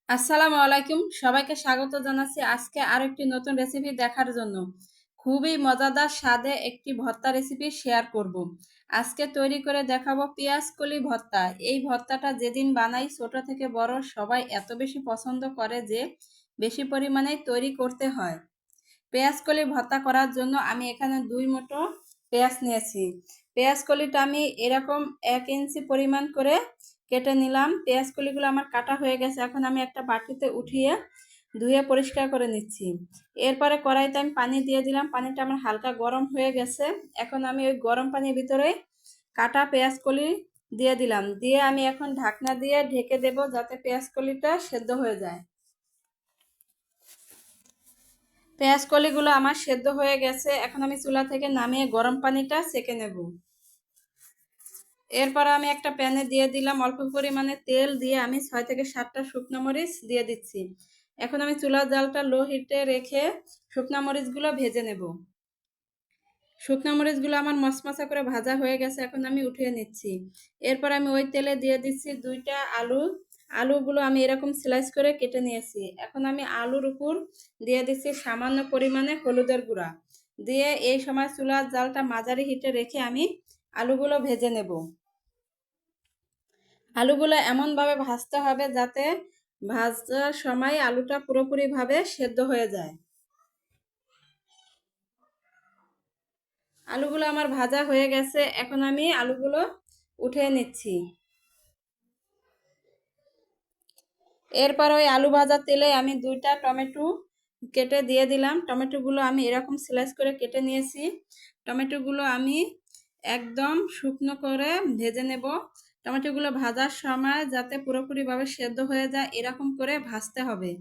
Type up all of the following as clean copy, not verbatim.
আসসালামু আলাইকুম, সবাইকে স্বাগত জানাচ্ছি আজকে আরেকটি নতুন রেসিপি দেখার জন্য। খুবই মজাদার স্বাদে একটি ভর্তা রেসিপি শেয়ার করব। আজকে তৈরি করে দেখাবো পেঁয়াজ কলি ভর্তা। এই ভর্তাটা যেদিন বানাই ছোট থেকে বড় সবাই এত বেশি পছন্দ করে যে বেশি পরিমাণে তৈরি করতে হয়। পেঁয়াজ কলি ভর্তা করার জন্য আমি এখানে 2 মুঠো পেঁয়াজ নিয়েছি। পেঁয়াজ কলিটা আমি এরকম 1 ইঞ্চি পরিমাণ করে কেটে নিলাম। পেঁয়াজ কলিগুলো আমার কাটা হয়ে গেছে। এখন আমি একটা বাটিতে উঠিয়ে ধুয়ে পরিষ্কার করে নিচ্ছি। এরপরে কড়াইতে আমি পানি দিয়ে দিলাম। পানিটা আমার হালকা গরম হয়ে গেছে। এখন আমি ওই গরম পানির ভিতরে কাটা পেঁয়াজ কলি দিয়ে দিলাম। দিয়ে আমি এখন ঢাকনা দিয়ে ঢেকে দেব যাতে পেঁয়াজ কলিটা সেদ্ধ হয়ে যায়। পেঁয়াজ কলিগুলো আমার সেদ্ধ হয়ে গেছে। এখন আমি চুলা থেকে নামিয়ে গরম পানিটা সেঁকে নেব। এরপর আমি একটা প্যানে দিয়ে দিলাম অল্প পরিমাণে তেল, দিয়ে আমি 6 থেকে 7টা শুকনো মরিচ দিয়ে দিচ্ছি। এখন আমি চুলার জালটা লো হিটে রেখে শুকনো মরিচগুলো ভেজে নেব। শুকনো মরিচগুলো আমার মশমশা করে ভাজা হয়ে গেছে। এখন আমি উঠিয়ে নিচ্ছি। এরপর আমি ওই তেলে দিয়ে দিচ্ছি 2টা আলু। আলুগুলো আমি এরকম স্লাইস করে কেটে নিয়েছি। এখন আমি আলুর উপর দিয়ে দিচ্ছি সামান্য পরিমাণে হলুদের গুঁড়া। দিয়ে এই সময় চুলার জালটা মাঝারি হিটে রেখে আমি আলুগুলো ভেজে নেব। আলুগুলো এমনভাবে ভাজতে হবে যাতে ভাজার সময় আলুটা পুরোপুরিভাবে সেদ্ধ হয়ে যায়। আলুগুলো আমার ভাজা হয়ে গেছে। এখন আমি আলুগুলো উঠিয়ে নিচ্ছি। এরপর ওই আলু ভাজার তেলে আমি 2টা টমেটো কেটে দিয়ে দিলাম। টমেটোগুলো আমি এরকম স্লাইস করে কেটে নিয়েছি। টমেটোগুলো আমি একদম শুকনো করে ভেজে নেব। টমেটোগুলো ভাজার সময় যাতে পুরোপুরিভাবে সেদ্ধ হয়ে যায় এরকম করে ভাজতে হবে।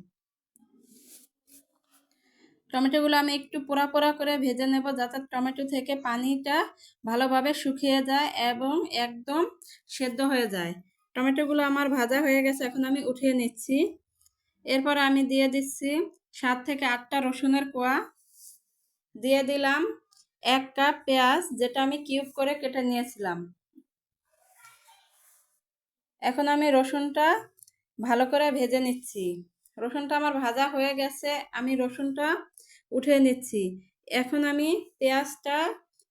টমেটোগুলো আমি একটু পোড়া পোড়া করে ভেজে নেব যাতে টমেটো থেকে পানিটা ভালোভাবে শুকিয়ে যায় এবং একদম সেদ্ধ হয়ে যায়। টমেটোগুলো আমার ভাজা হয়ে গেছে। এখন আমি উঠিয়ে নিচ্ছি। এরপর আমি দিয়ে দিচ্ছি 7 থেকে 8টা রসুনের কোয়া। দিয়ে দিলাম 1 কাপ পেঁয়াজ যেটা আমি কিউব করে কেটে নিয়েছিলাম। এখন আমি রসুনটা ভালো করে ভেজে নিচ্ছি। রসুনটা আমার ভাজা হয়ে গেছে। আমি রসুনটা উঠিয়ে নিচ্ছি। এখন আমি পেঁয়াজটা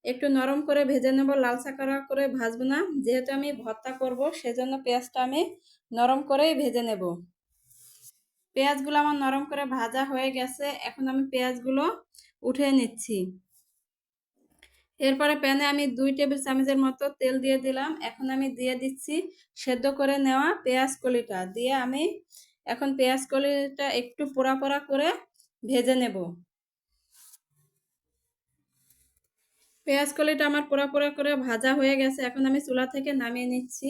একটু নরম করে ভেজে নেব, লালচা করে ভাজবো না। যেহেতু আমি ভর্তা করব সেজন্য পেঁয়াজটা আমি নরম করেই ভেজে নেব। পেঁয়াজগুলো আমার নরম করে ভাজা হয়ে গেছে। এখন আমি পেঁয়াজগুলো উঠিয়ে নিচ্ছি। এরপরে প্যানে আমি 2 টেবিল চামচের মতো তেল দিয়ে দিলাম। এখন আমি দিয়ে দিচ্ছি সেদ্ধ করে নেওয়া পেঁয়াজ কলিটা। দিয়ে আমি এখন পেঁয়াজ কলিটা একটু পোড়া পোড়া করে ভেজে নেব। পেঁয়াজ কলিটা আমার পোড়া পোড়া করে ভাজা হয়ে গেছে। এখন আমি চুলা থেকে নামিয়ে নিচ্ছি।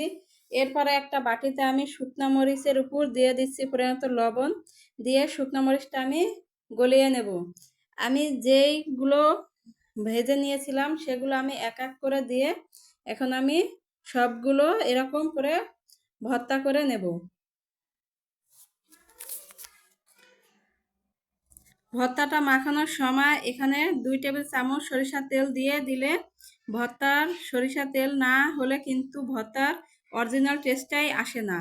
এরপরে একটা বাটিতে আমি শুকনো মরিচের উপর দিয়ে দিচ্ছি পরিমাণ লবণ। দিয়ে শুকনো মরিচটা আমি গলিয়ে নেব। আমি যেইগুলো ভেজে নিয়েছিলাম সেগুলো আমি এক এক করে দিয়ে এখন আমি সবগুলো এরকম করে ভর্তা করে নেব। ভর্তাটা মাখানোর সময় এখানে 2 টেবিল চামচ সরিষার তেল দিয়ে দিলে ভর্তার সরিষার তেল না হলে কিন্তু ভর্তার অরিজিনাল টেস্টটাই আসে না।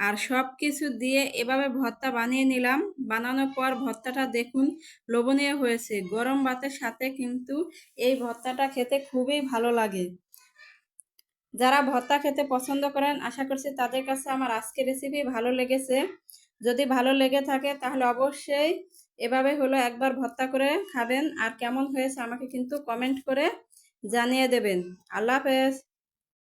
আর সব কিছু দিয়ে এভাবে ভর্তা বানিয়ে নিলাম। বানানোর পর ভর্তাটা দেখুন লোভনীয় হয়েছে। গরম ভাতের সাথে কিন্তু এই ভর্তাটা খেতে খুবই ভালো লাগে। যারা ভর্তা খেতে পছন্দ করেন আশা করছি তাদের কাছে আমার আজকের রেসিপি ভালো লেগেছে। যদি ভালো লেগে থাকে তাহলে অবশ্যই এভাবে হলো একবার ভর্তা করে খাবেন। আর কেমন হয়েছে আমাকে কিন্তু কমেন্ট করে জানিয়ে দেবেন। আল্লাহ হাফেজ।